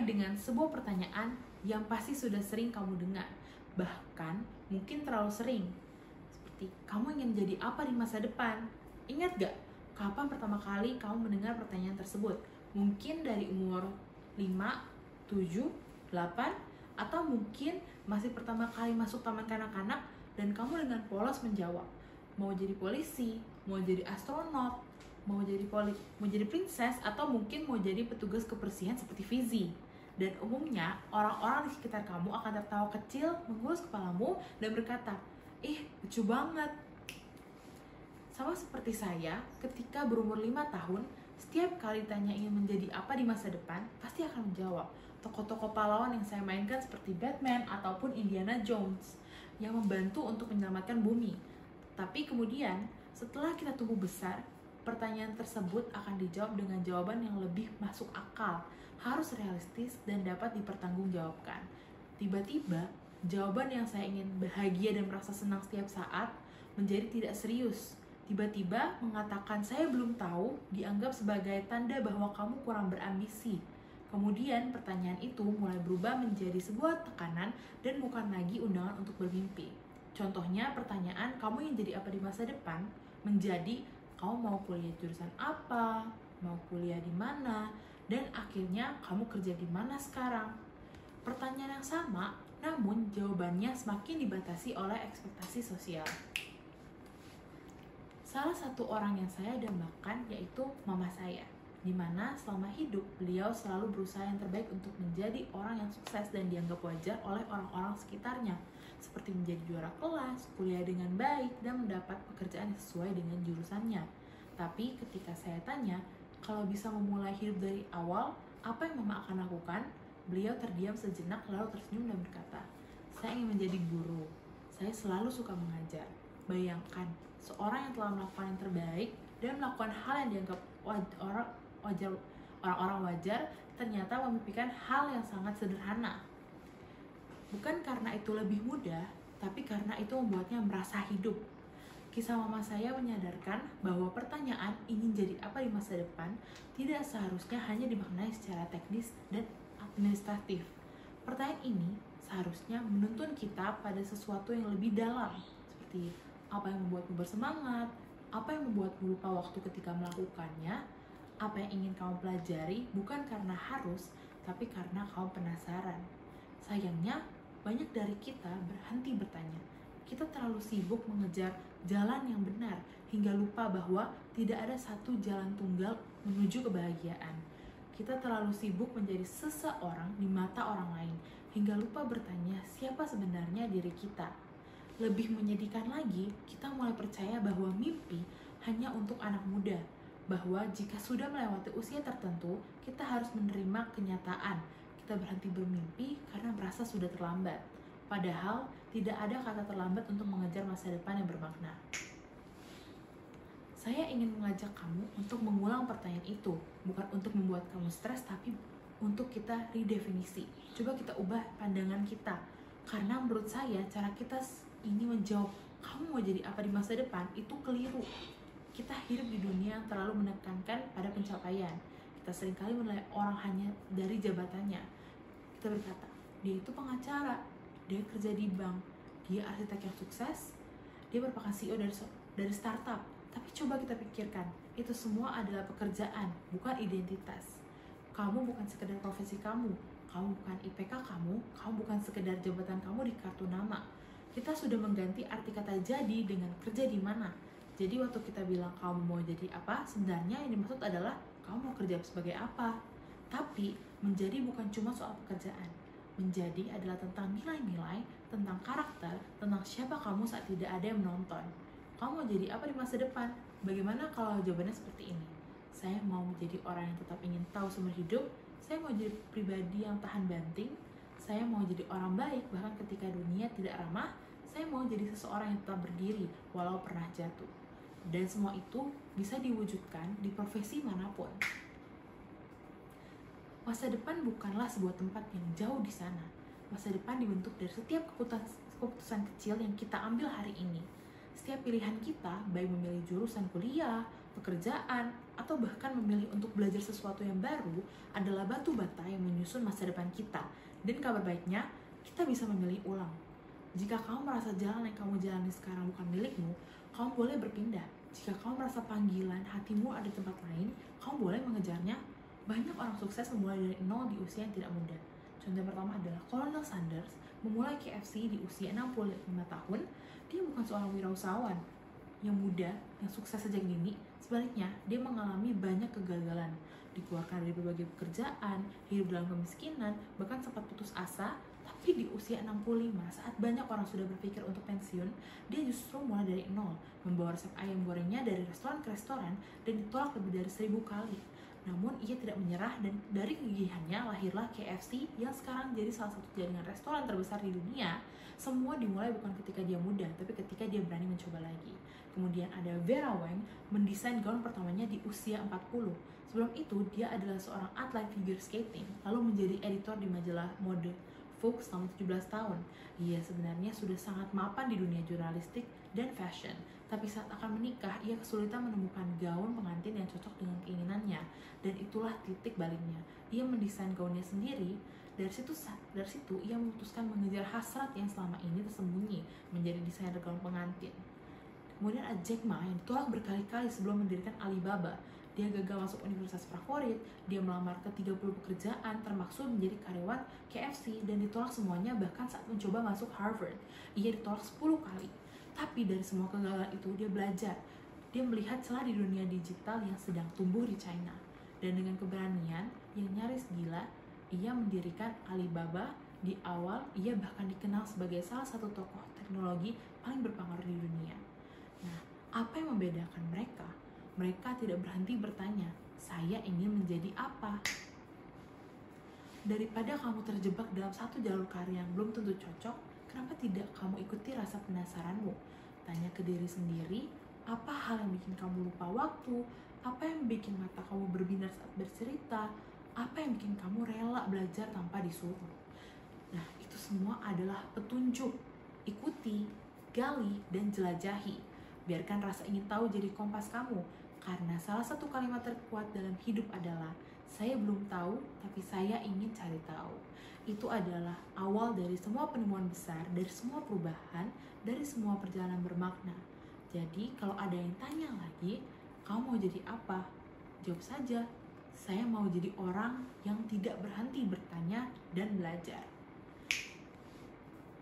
dimulai dengan sebuah pertanyaan yang pasti sudah sering kamu dengar, bahkan mungkin terlalu sering. Seperti, kamu ingin jadi apa di masa depan? Ingat gak, kapan pertama kali kamu mendengar pertanyaan tersebut? Mungkin dari umur 5, 7, 8, atau mungkin masih pertama kali masuk taman kanak-kanak dan kamu dengan polos menjawab, mau jadi polisi, mau jadi astronot, mau jadi princess, atau mungkin mau jadi petugas kebersihan seperti Fizi. Dan umumnya orang-orang di sekitar kamu akan tertawa kecil, mengelus kepalamu dan berkata, ih lucu banget. Sama seperti saya, ketika berumur 5 tahun, setiap kali ditanya ingin menjadi apa di masa depan, pasti akan menjawab tokoh-tokoh pahlawan yang saya mainkan seperti Batman ataupun Indiana Jones yang membantu untuk menyelamatkan bumi. Tapi kemudian, setelah kita tumbuh besar, pertanyaan tersebut akan dijawab dengan jawaban yang lebih masuk akal, harus realistis dan dapat dipertanggungjawabkan. Tiba-tiba, jawaban yang saya ingin bahagia dan merasa senang setiap saat menjadi tidak serius. Tiba-tiba mengatakan saya belum tahu dianggap sebagai tanda bahwa kamu kurang berambisi. Kemudian pertanyaan itu mulai berubah menjadi sebuah tekanan dan bukan lagi undangan untuk bermimpi. Contohnya pertanyaan kamu ingin jadi apa di masa depan menjadi kamu mau kuliah jurusan apa, mau kuliah di mana, dan akhirnya kamu kerja di mana sekarang. Pertanyaan yang sama, namun jawabannya semakin dibatasi oleh ekspektasi sosial. Salah satu orang yang saya dambakan yaitu mama saya, di mana selama hidup beliau selalu berusaha yang terbaik untuk menjadi orang yang sukses dan dianggap wajar oleh orang-orang sekitarnya, seperti menjadi juara kelas, kuliah dengan baik, dan mendapat pekerjaan sesuai dengan jurusannya. Tapi ketika saya tanya, kalau bisa memulai hidup dari awal, apa yang mama akan lakukan? Beliau terdiam sejenak lalu tersenyum dan berkata, saya ingin menjadi guru. Saya selalu suka mengajar. Bayangkan, seorang yang telah melakukan yang terbaik dan melakukan hal yang dianggap orang-orang wajar, ternyata memimpikan hal yang sangat sederhana. Bukan karena itu lebih mudah, tapi karena itu membuatnya merasa hidup. Kisah mama saya menyadarkan bahwa pertanyaan ingin jadi apa di masa depan tidak seharusnya hanya dimaknai secara teknis dan administratif. Pertanyaan ini seharusnya menuntun kita pada sesuatu yang lebih dalam, seperti apa yang membuatmu bersemangat, apa yang membuatmu lupa waktu ketika melakukannya, apa yang ingin kamu pelajari bukan karena harus, tapi karena kamu penasaran. Sayangnya, banyak dari kita berhenti bertanya. Kita terlalu sibuk mengejar jalan yang benar hingga lupa bahwa tidak ada satu jalan tunggal menuju kebahagiaan. Kita terlalu sibuk menjadi seseorang di mata orang lain hingga lupa bertanya siapa sebenarnya diri kita. Lebih menyedihkan lagi, kita mulai percaya bahwa mimpi hanya untuk anak muda, bahwa jika sudah melewati usia tertentu, kita harus menerima kenyataan. Kita berhenti bermimpi karena merasa sudah terlambat. Padahal, tidak ada kata terlambat untuk mengejar masa depan yang bermakna. Saya ingin mengajak kamu untuk mengulang pertanyaan itu, bukan untuk membuat kamu stres, tapi untuk kita redefinisi. Coba kita ubah pandangan kita, karena menurut saya cara kita ini menjawab kamu mau jadi apa di masa depan itu keliru. Kita hidup di dunia yang terlalu menekankan pada pencapaian. Kita seringkali menilai orang hanya dari jabatannya. Kita berkata, dia itu pengacara, dia kerja di bank, dia arsitek yang sukses, dia merupakan CEO dari startup. Tapi coba kita pikirkan, itu semua adalah pekerjaan, bukan identitas. Kamu bukan sekedar profesi kamu bukan IPK kamu bukan sekedar jabatan kamu di kartu nama. Kita sudah mengganti arti kata jadi dengan kerja di mana. Jadi waktu kita bilang kamu mau jadi apa, sebenarnya yang dimaksud adalah kamu mau kerja sebagai apa. Tapi menjadi bukan cuma soal pekerjaan. Menjadi adalah tentang nilai-nilai, tentang karakter, tentang siapa kamu saat tidak ada yang menonton. Kamu mau jadi apa di masa depan? Bagaimana kalau jawabannya seperti ini? Saya mau menjadi orang yang tetap ingin tahu seumur hidup. Saya mau jadi pribadi yang tahan banting. Saya mau jadi orang baik bahkan ketika dunia tidak ramah. Saya mau jadi seseorang yang tetap berdiri walau pernah jatuh. Dan semua itu bisa diwujudkan di profesi manapun. Masa depan bukanlah sebuah tempat yang jauh di sana. Masa depan dibentuk dari setiap keputusan kecil yang kita ambil hari ini. Setiap pilihan kita, baik memilih jurusan kuliah, pekerjaan, atau bahkan memilih untuk belajar sesuatu yang baru adalah batu bata yang menyusun masa depan kita. Dan kabar baiknya, kita bisa memilih ulang. Jika kamu merasa jalan yang kamu jalani sekarang bukan milikmu, kamu boleh berpindah. Jika kamu merasa panggilan hatimu ada di tempat lain, kamu boleh mengejarnya. Banyak orang sukses memulai dari nol di usia yang tidak muda. Contoh pertama adalah Colonel Sanders memulai KFC di usia 65 tahun. Dia bukan seorang wirausahawan yang muda, yang sukses sejak dini. Sebaliknya, dia mengalami banyak kegagalan, dikeluarkan dari berbagai pekerjaan, hidup dalam kemiskinan, bahkan sempat putus asa. Tapi di usia 65, saat banyak orang sudah berpikir untuk pensiun, dia justru mulai dari nol, membawa resep ayam gorengnya dari restoran ke restoran dan ditolak lebih dari 1000 kali. Namun ia tidak menyerah, dan dari kegigihannya lahirlah KFC yang sekarang jadi salah satu jaringan restoran terbesar di dunia. Semua dimulai bukan ketika dia muda, tapi ketika dia berani mencoba lagi. Kemudian ada Vera Wang, mendesain gaun pertamanya di usia 40. Sebelum itu, dia adalah seorang atlet figure skating, lalu menjadi editor di majalah mode Vogue selama 17 tahun. Ia sebenarnya sudah sangat mapan di dunia jurnalistik dan fashion, tapi saat akan menikah, ia kesulitan menemukan gaun pengantin yang cocok dengan keinginannya, dan itulah titik baliknya. Ia mendesain gaunnya sendiri. Dari situ ia memutuskan mengejar hasrat yang selama ini tersembunyi, menjadi desainer gaun pengantin. Kemudian ada Jack Ma yang ditolak berkali-kali sebelum mendirikan Alibaba. Dia gagal masuk universitas favorit, dia melamar ke 30 pekerjaan termasuk menjadi karyawan KFC dan ditolak semuanya, bahkan saat mencoba masuk Harvard. Ia ditolak 10 kali. Tapi dari semua kegagalan itu dia belajar. Dia melihat celah di dunia digital yang sedang tumbuh di China. Dan dengan keberanian yang nyaris gila, ia mendirikan Alibaba. Di awal, ia bahkan dikenal sebagai salah satu tokoh teknologi paling berpengaruh di dunia. Nah, apa yang membedakan mereka? Mereka tidak berhenti bertanya, saya ingin menjadi apa? Daripada kamu terjebak dalam satu jalur karir yang belum tentu cocok, kenapa tidak kamu ikuti rasa penasaranmu? Tanya ke diri sendiri, apa hal yang bikin kamu lupa waktu? Apa yang bikin mata kamu berbinar saat bercerita? Apa yang bikin kamu rela belajar tanpa disuruh? Nah, itu semua adalah petunjuk. Ikuti, gali, dan jelajahi. Biarkan rasa ingin tahu jadi kompas kamu. Karena salah satu kalimat terkuat dalam hidup adalah, saya belum tahu, tapi saya ingin cari tahu. Itu adalah awal dari semua penemuan besar, dari semua perubahan, dari semua perjalanan bermakna. Jadi, kalau ada yang tanya lagi, kamu mau jadi apa? Jawab saja, saya mau jadi orang yang tidak berhenti bertanya dan belajar.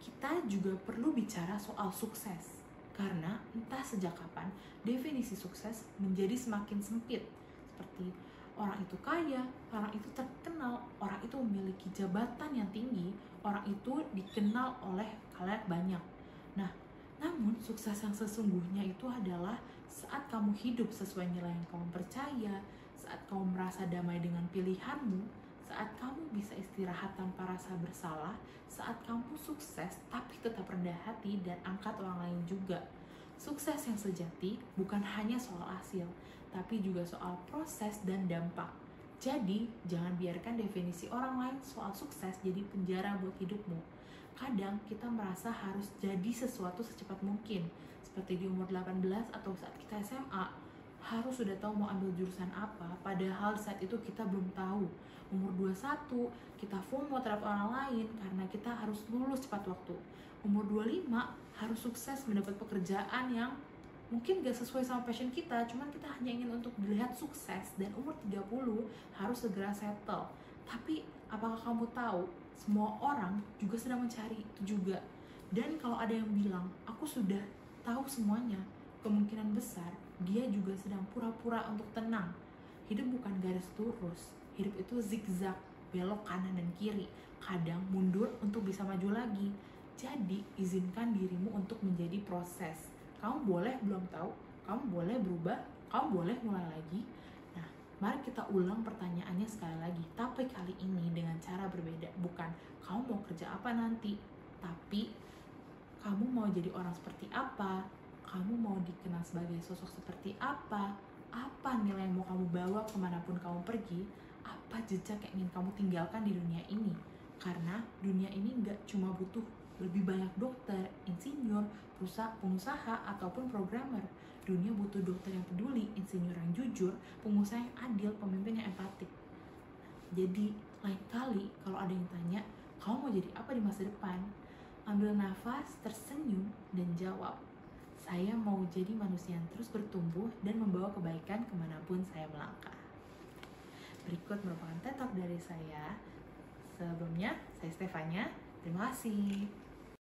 Kita juga perlu bicara soal sukses. Karena entah sejak kapan definisi sukses menjadi semakin sempit. Seperti orang itu kaya, orang itu terkenal, orang itu memiliki jabatan yang tinggi, orang itu dikenal oleh khalayak banyak. Nah, namun sukses yang sesungguhnya itu adalah saat kamu hidup sesuai nilai yang kamu percaya, saat kamu merasa damai dengan pilihanmu, saat kamu bisa istirahat tanpa rasa bersalah, saat kamu sukses tapi tetap rendah hati dan angkat orang lain juga. Sukses yang sejati bukan hanya soal hasil, tapi juga soal proses dan dampak. Jadi, jangan biarkan definisi orang lain soal sukses jadi penjara buat hidupmu. Kadang kita merasa harus jadi sesuatu secepat mungkin, seperti di umur 18 atau saat kita SMA, harus sudah tahu mau ambil jurusan apa, padahal saat itu kita belum tahu. Umur 21, kita FOMO terhadap orang lain karena kita harus lulus tepat waktu. Umur 25, harus sukses mendapat pekerjaan yang mungkin gak sesuai sama passion kita, cuman kita hanya ingin untuk dilihat sukses. Dan umur 30, harus segera settle. Tapi, apakah kamu tahu, semua orang juga sedang mencari itu juga. Dan kalau ada yang bilang, aku sudah tahu semuanya, kemungkinan besar dia juga sedang pura-pura untuk tenang. Hidup bukan garis lurus, hidup itu zigzag, belok kanan dan kiri, kadang mundur untuk bisa maju lagi. Jadi izinkan dirimu untuk menjadi proses. Kamu boleh belum tahu, kamu boleh berubah, kamu boleh mulai lagi. Nah, mari kita ulang pertanyaannya sekali lagi, tapi kali ini dengan cara berbeda. Bukan kamu mau kerja apa nanti, tapi kamu mau jadi orang seperti apa, kamu mau dikenal sebagai sosok seperti apa nilai yang mau kamu bawa kemanapun kamu pergi, apa jejak yang ingin kamu tinggalkan di dunia ini. Karena dunia ini nggak cuma butuh lebih banyak dokter, insinyur, pengusaha, ataupun programmer. Dunia butuh dokter yang peduli, insinyur yang jujur, pengusaha yang adil, pemimpin yang empatik. Jadi, lain kali kalau ada yang tanya, kamu mau jadi apa di masa depan? Ambil nafas, tersenyum, dan jawab, saya mau jadi manusia yang terus bertumbuh dan membawa kebaikan kemanapun saya melangkah. Berikut merupakan TED Talk dari saya. Sebelumnya, saya Stefania. Terima kasih.